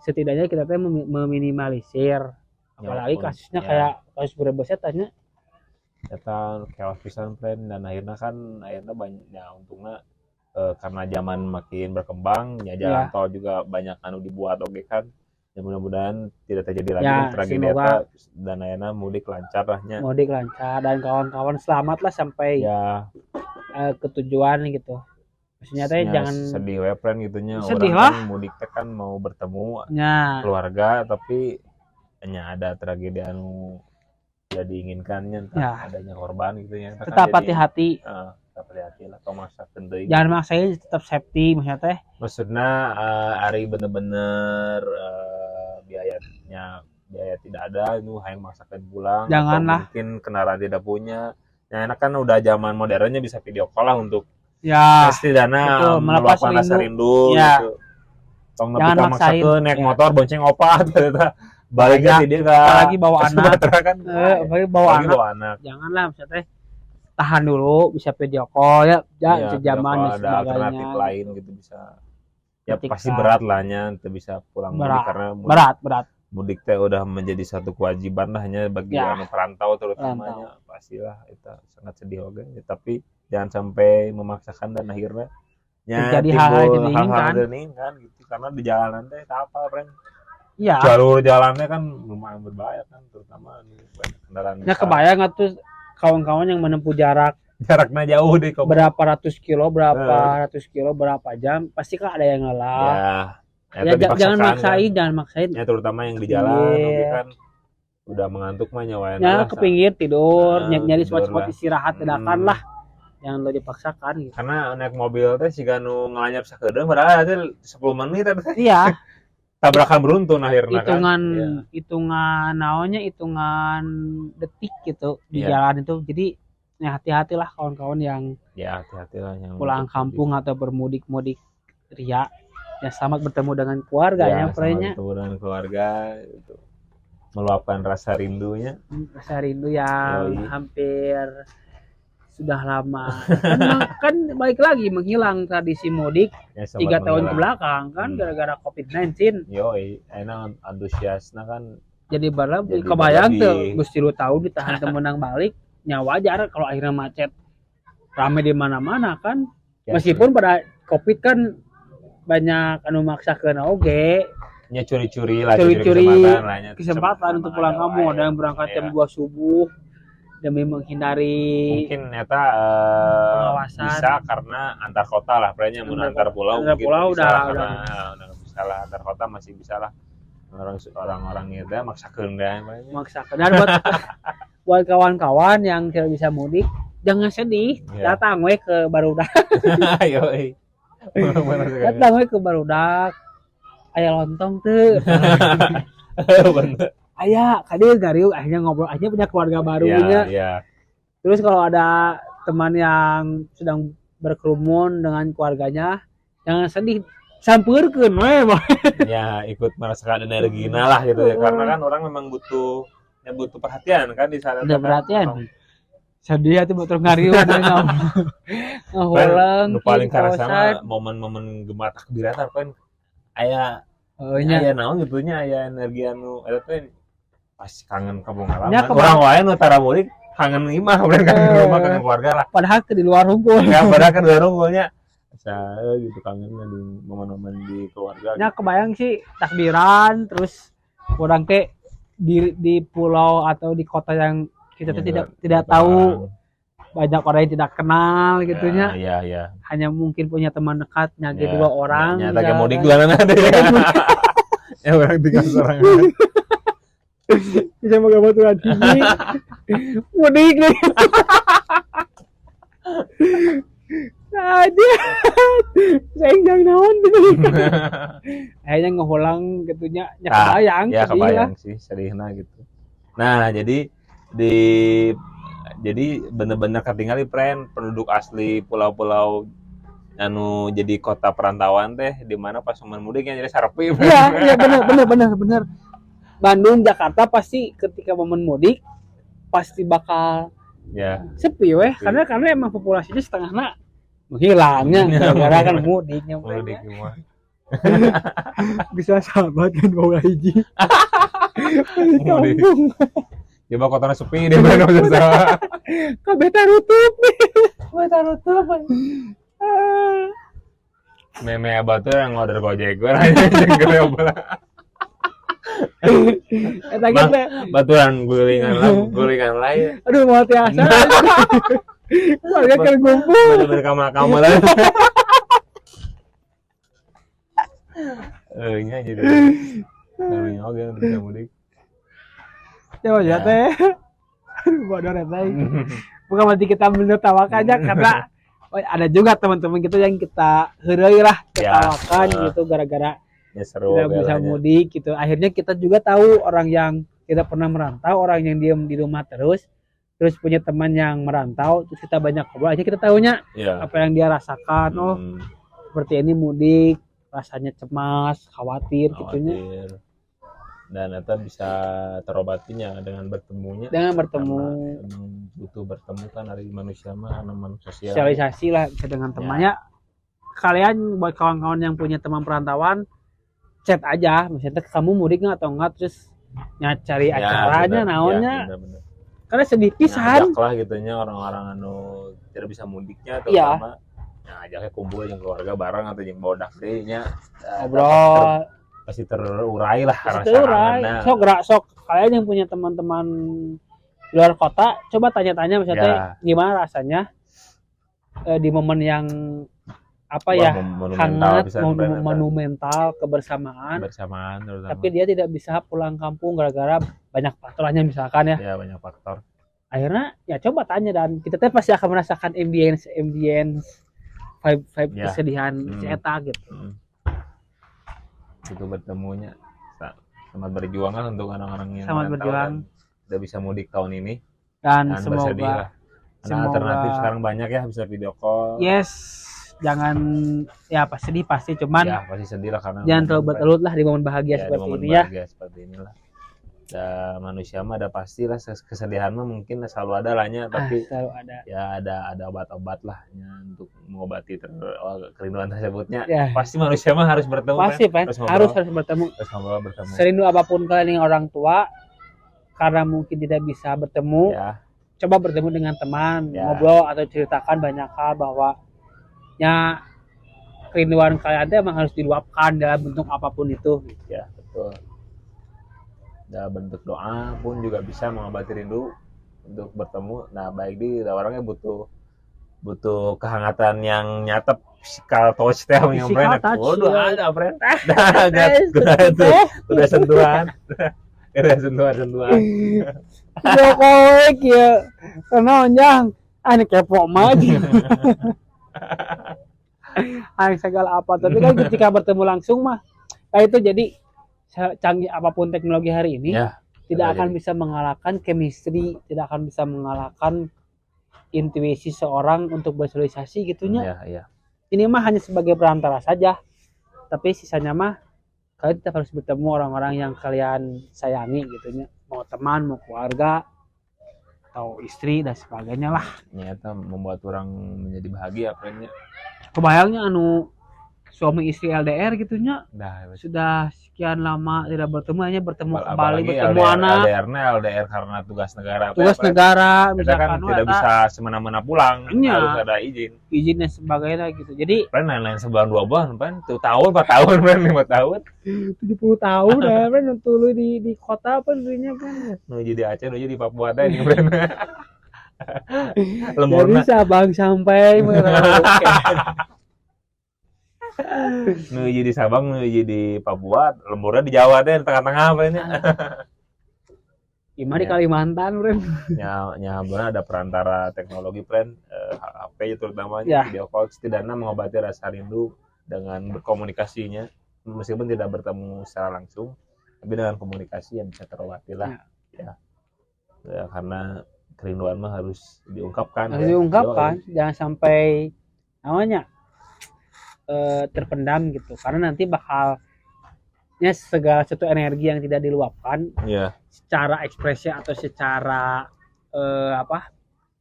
setidaknya kita meminimalisir. Apalagi kasusnya kayak kasus Brebes tanya eta chaos pisan plan dan akhirnya banyak untungnya karena zaman makin berkembang jalan tol juga banyak anu dibuat kan. Ya mudah-mudahan tidak terjadi lagi tragedi eta dan akhirnya mudik lancar dan kawan-kawan selamat lah sampai ke tujuan gitu. Maksudnya teh jangan sedih we plan gitunya. Sedih orang kan mudik teh kan mau bertemu keluarga tapi hanya ada tragedi anu tidak diinginkannya adanya korban gitu ya. Tetap hati-hati. Tetap hati-hati lah kalau maksakeun deui. Jangan maksain, tetap safety maksudnya teh. Maksudnya ari bener-bener biaya tidak ada itu hayang maksakeun pulang. Janganlah. Mungkin kendaraan tidak punya. Ya enak kan udah zaman modernnya bisa video call lah untuk setidaknya meluapkan rasa rindu gitu. Tong nepi ka maksakeun naik motor bonceng opat ternyata. Balik ke dia apalagi bawa anak kan apalagi bawa anak janganlah misalnya tahan dulu, bisa video call sejaman dan sebagainya, alternatif lain gitu bisa pasti berat lahnya untuk bisa pulang mudik karena berat mudik teh udah menjadi satu kewajiban lah hanya bagi perantau terutamanya pastilah itu sangat sedih oke tapi jangan sampai memaksakan dan akhirnya jadi hal-hal diinginkan gitu karena di jalanan teh apa friend. Jalur jalannya kan lumayan berbahaya kan, terutama kendaraan. Ya kebayang tuh kawan-kawan yang menempuh jaraknya jauh deh. Berapa ratus kilo, berapa jam, pasti kan ada yang ngalah. Jangan maksain. Ya terutama yang di jalan, kan udah mengantuk mah nyawain. Ya ke pinggir tidur, nyari spot-spot istirahat dadakan lah. Jangan lo dipaksakan. Gitu. Karena naik mobil teh siga nu ngelanyap sakedeung padahal teh 10 menit teh. Iya. Tabrakan beruntun akhirnya hitungan detik gitu di jalan itu. Jadi hati-hatilah kawan-kawan yang pulang kampung atau bermudik ria. Ya selamat bertemu dengan keluarganya, selamat bertemu dengan keluarga itu. Meluapkan rasa rindunya. Rasa rindu yang hampir sudah lama. Kan balik lagi menghilang tradisi mudik 3 tahun ke belakang kan gara-gara COVID-19. Enak antusiasna kan. Jadi kebayang tuh Gusti lu tahu ditahan temenang balik nyawa wajar kalau akhirnya macet rame di mana-mana kan. Meskipun pada COVID kan banyak anu maksakeun oge. Nya curi-curi kesempatan untuk pulang kampung. Ada yang berangkat jam 2 subuh demi menghindari mungkin ternyata bisa karena antar kota lah, antar pulau udah bisa lah, antar kota masih bisa lah orang-orang itu maksakeun deh maksakeun. Dan buat kawan-kawan yang tidak bisa mudik, jangan sedih, datang we ke Barudak. Yoi. Datang we ke Barudak. Aya lontong teu. Bener. Aya, kadieu gariuk akhirnya ngobrol, akhirnya punya keluarga barunya. Iya. Terus kalau ada teman yang sedang berkerumun dengan keluarganya, jangan sedih, sampeurkeun we. Ya, ikut merasakan energina lah gitu ya. Karena kan orang memang butuh perhatian kan di saat itu. Perhatian. Sedih atuh terus ngariung ngaholang. Nu paling karasa momen-momen gemah takbiratan kan aya aya naon gitu nya, aya energi anu eta teh pasti kangen kampung halaman. Orang wae nu tara mudik kangen imah, urang kangen rumah, kangen keluarga lah. Padahal ke di luar rumpul. Ya, padahal kan di luar rumpulnya. Saya gitu kangen di momen-momen di keluarga. Ya kebayang sih takbiran terus orang teh di pulau atau di kota yang kita tidak tahu, banyak orang yang tidak kenal gitunya. Iya. Hanya mungkin punya teman dekatnya gitu 2 orang. Nyata kayak mudik dua ada. Ya orang tinggal seorang. Bisa moga baturan tinggi. Mudik nih. Aja. Sengjang naon gitu. Akhirnya ngehulang gitunya, nya kebayang. Ya kebayang sih sedihna gitu. Nah, jadi bener-bener ketinggalan penduduk asli pulau-pulau anu jadi kota perantauan teh di mana pas momen mudiknya jadi sarepi. Iya bener. Bandung, Jakarta pasti ketika momen mudik pasti bakal sepi weh, karena emang populasinya setengahnya menghilangnya gara-gara kan mudiknya. Mudik semua. Bisa sahabat kan bawa hiji. Kampung. Coba kotanya sepi deh bener bisa. Kabeh tarutup. Meme abah yang order Gojek gue aja jeung obrolan. Eta ge baturan gulingan lain. Aduh mau tiasa. Keluarga kan kumpul. Bener-bener kamar lah. Nya jadi. Namanya oge bisa mudik. Coba ya teh. Bodoh eta. Bukan berarti kita menertawakannya karena ada juga teman-teman kita yang kita heureuy lah ketawakan gitu gara-gara tidak bisa mudik gitu. Akhirnya kita juga tahu orang yang tidak pernah merantau, orang yang diam di rumah terus punya teman yang merantau, terus kita banyak ngobrol, akhirnya kita tahunya apa yang dia rasakan. Oh, seperti ini mudik, rasanya cemas, khawatir. Gitunya. Dan itu bisa terobatinya dengan bertemu. Butuh bertemu kan dari manusia mah sosialisasi lah dengan temannya. Kalian buat kawan-kawan yang punya teman perantauan, chat aja, misalnya kamu mudik nggak atau enggak, terus cari acaranya naonnya. Bener. Karena sedih pisan. Ajak lah gitunya orang-orang anu tidak bisa mudiknya terutama. Ajaknya kumpul yang keluarga bareng atau yang bodak deh nya. Ngobrol. Pasti terurai lah rasanya. Sok kalian yang punya teman-teman di luar kota, coba tanya-tanya misalnya gimana rasanya di momen yang hangat, monumental, kebersamaan tapi dia tidak bisa pulang kampung gara-gara banyak faktornya misalkan ya banyak faktor. Akhirnya coba tanya, dan kita pasti akan merasakan ambience vibe kesedihan eta gitu. Itu bertemunya selamat berjuang kan untuk orang-orang yang udah bisa mudik tahun ini dan semoga alternatif sekarang banyak ya, bisa video call. Jangan sedih pasti, cuman pasti sedih lah karena jangan terlalu berlarut lah di momen bahagia seperti ini seperti inilah. Dan manusia mah ada pastilah kesedihan mah mungkin selalu ada lahnya, tapi selalu ada. Ada obat-obat lah untuk mengobati kerinduan tersebutnya. Pasti manusia mah harus bertemu. Pasti harus bertemu. Serindu apapun kalian dengan orang tua, karena mungkin tidak bisa bertemu, coba bertemu dengan teman, ngobrol atau ceritakan banyak hal bahwa kerinduan kalian itu emang harus diluapkan dalam bentuk apapun itu. Ya betul. Dalam bentuk doa pun juga bisa mengobati rindu untuk bertemu. Nah baik orangnya butuh kehangatan yang nyatep physical touch teh yang friend. Udah ada friend. Udah sentuhan. Udah sentuhan. Jokowi kieu. Karena onjang ane kepo mah. Segala apa, tapi kan ketika bertemu langsung mah itu jadi canggih apapun teknologi hari ini tidak akan bisa mengalahkan chemistry, tidak akan bisa mengalahkan intuisi seorang untuk bersosialisasi gitunya. Ini mah hanya sebagai perantara saja, tapi sisanya mah kalian tetap harus bertemu orang-orang yang kalian sayangi gitunya, mau teman, mau keluarga atau istri dan sebagainya lah. Nyata membuat orang menjadi bahagia friendnya. Kebayangnya suami istri LDR gitunya, sudah sekian lama tidak bertemu, hanya bertemu kembali, bertemu anak. LDR karena tugas negara. Misalkan kan tidak bisa semena-mena pulang, harus ada izin dan sebagainya gitu. Jadi lain-lain sebulan 2 bulan, 1 tahun, 4 tahun, 5 tahun, 70 tahun ya, tulu di kota dirinya nuju di Aceh, nuju di Papua teh ini friend. Dari Sabang sampai Merauke. Nuju di Sabang, nuju di Papua, lemburnya di Jawa deh, tengah-tengah apa ini. Gimana di Kalimantan, friend? Benar ada perantara teknologi, friend. HP terutama video call setidaknya mengobati rasa rindu dengan berkomunikasinya, meskipun tidak bertemu secara langsung, tapi dengan komunikasi yang bisa terobati lah. Ya, karena kerinduan mah harus diungkapkan. Jangan sampai namanya terpendam gitu, karena nanti bakalnya segala satu energi yang tidak diluapkan secara ekspresi atau secara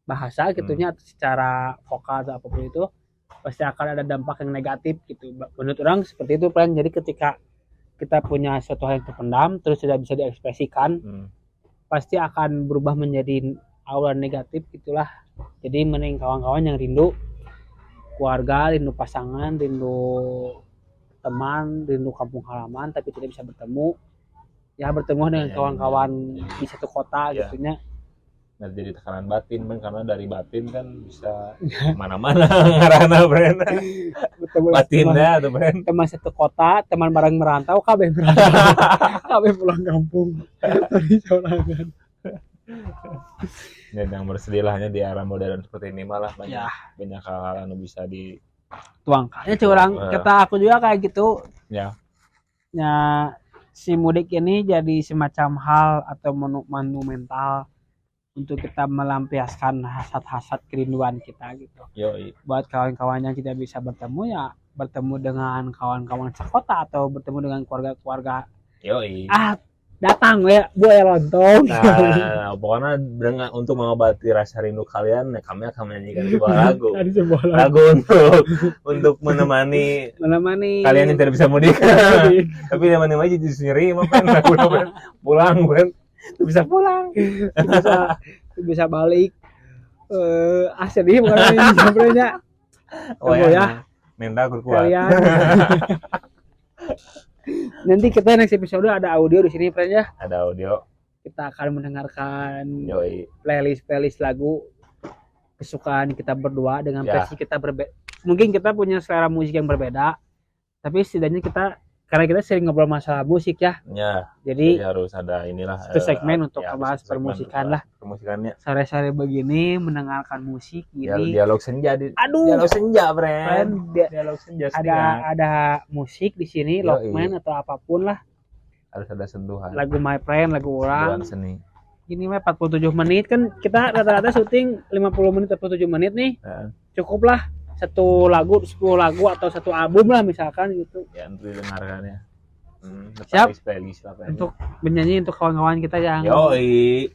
bahasa gitunya, atau secara vokal atau apapun itu pasti akan ada dampak yang negatif gitu. Menurut orang seperti itu, friend. Jadi ketika kita punya suatu hal yang terpendam terus tidak bisa diekspresikan, pasti akan berubah menjadi aura negatif gitulah. Jadi mending kawan-kawan yang rindu keluarga, rindu pasangan, rindu teman, rindu kampung halaman tapi tidak bisa bertemu, bertemu dengan kawan-kawan di satu kota gitunya. Nah, jadi tekanan batin, karena dari batin kan bisa mana-mana ngarana friend. Batinnya tuh friend. Teman satu kota, teman bareng merantau, kabeh pulang kampung. Tadi sorangan. Dan yang bersedihnya di era modern seperti ini malah banyak hal-hal yang bisa dituangkannya curang. Aku juga kayak gitu. Si mudik ini jadi semacam hal atau monumental untuk kita melampiaskan hasad-hasad kerinduan kita gitu. Buat kawan-kawan yang tidak bisa bertemu, bertemu dengan kawan-kawan sekota atau bertemu dengan keluarga-keluarga. Datang buaya lontong. Nah, pokoknya untuk mengobati rasa rindu kalian, kami akan menyanyikan sebuah lagu. Lagu untuk menemani kalian yang tidak bisa mudik. Tapi teman-teman aja sendiri, lagu pulang, bisa pulang, bisa balik. Sedih bukan sebenarnya. Mental kuat. Nanti kita next episode ada audio di sini, friend ya. Ada audio. Kita akan mendengarkan playlist lagu kesukaan kita berdua dengan versi kita berbeda. Mungkin kita punya selera musik yang berbeda, tapi setidaknya karena kita sering ngobrol masalah musik jadi harus ada satu segmen untuk membahas permusikan lah. Permusikannya. Sore-sore begini mendengarkan musik gini. Dialog senja. Dialog senja, friend. Dialog senja. Ada musik di sini, Lockman atau apapun lah. Harus ada sentuhan. Lagu My Friend, lagu orang. Seni. Ini mah 47 menit kan, kita rata-rata syuting 50 menit 47 menit nih. Cukup lah. Satu lagu, 10 lagu atau satu album lah misalkan gitu. Untuk didengarkannya. Siap untuk menyanyi untuk kawan-kawan kita yang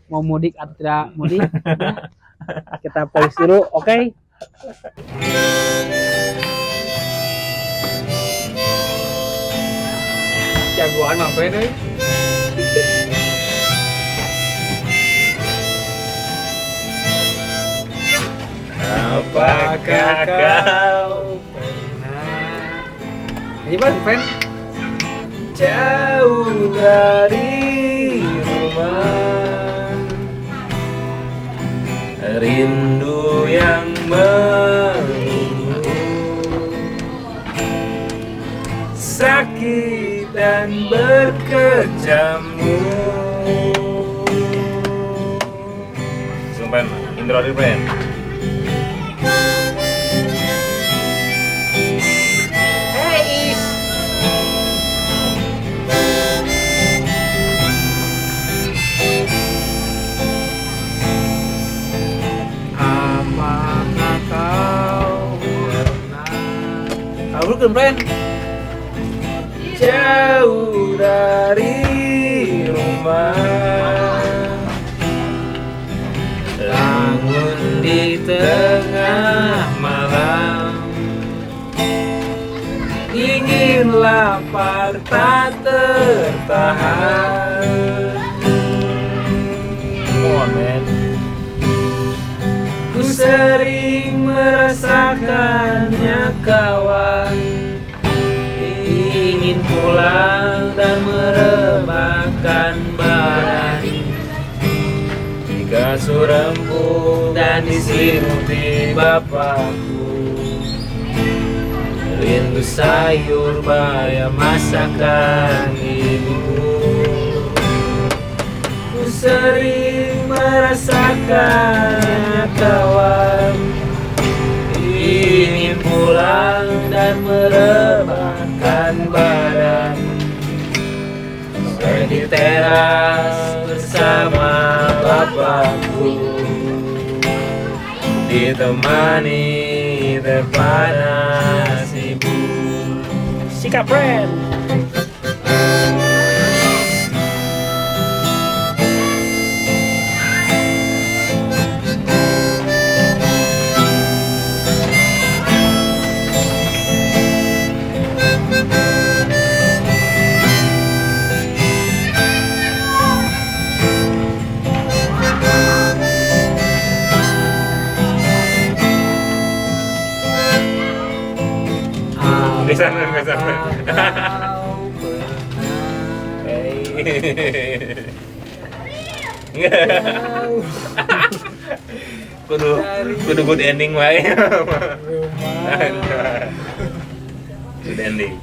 mau mudik atau tidak mudik. Kita pause dulu, oke? Jagoan apa ini? Apakah kau pernah friend jauh dari rumah, rindu yang menunggu pergi dan berkecamuk. Sumpah, intro dulu, friend. Apakah kau pernah kabur friend Jauh dari rumah, bangun di tengah malam, ingin lapar tak tertahan. Come on, man. Ku sering merasakannya, kawan. Ingin pulang dan merebahkan badan di kasur empuk dan diselimuti bapakku. Rindu sayur bayam masakan ibuku. Ku sering merasakannya, kawan. Ingin pulang dan merebahkan badan di teras bersama bapakku, ditemani terpanas ibu. sikap friend. Geser. Kudu good ending wae. Good ending.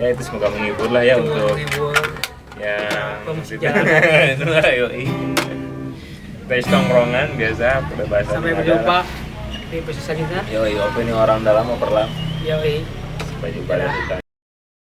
Ya itu semoga menghibur lah ya untuk yang yoi. Tes tongkrongan biasa udah bahasa. Sampai berjumpa di episode selanjutnya. Yoi, opini orang dalam operlam. Yoi. Sampai jumpa di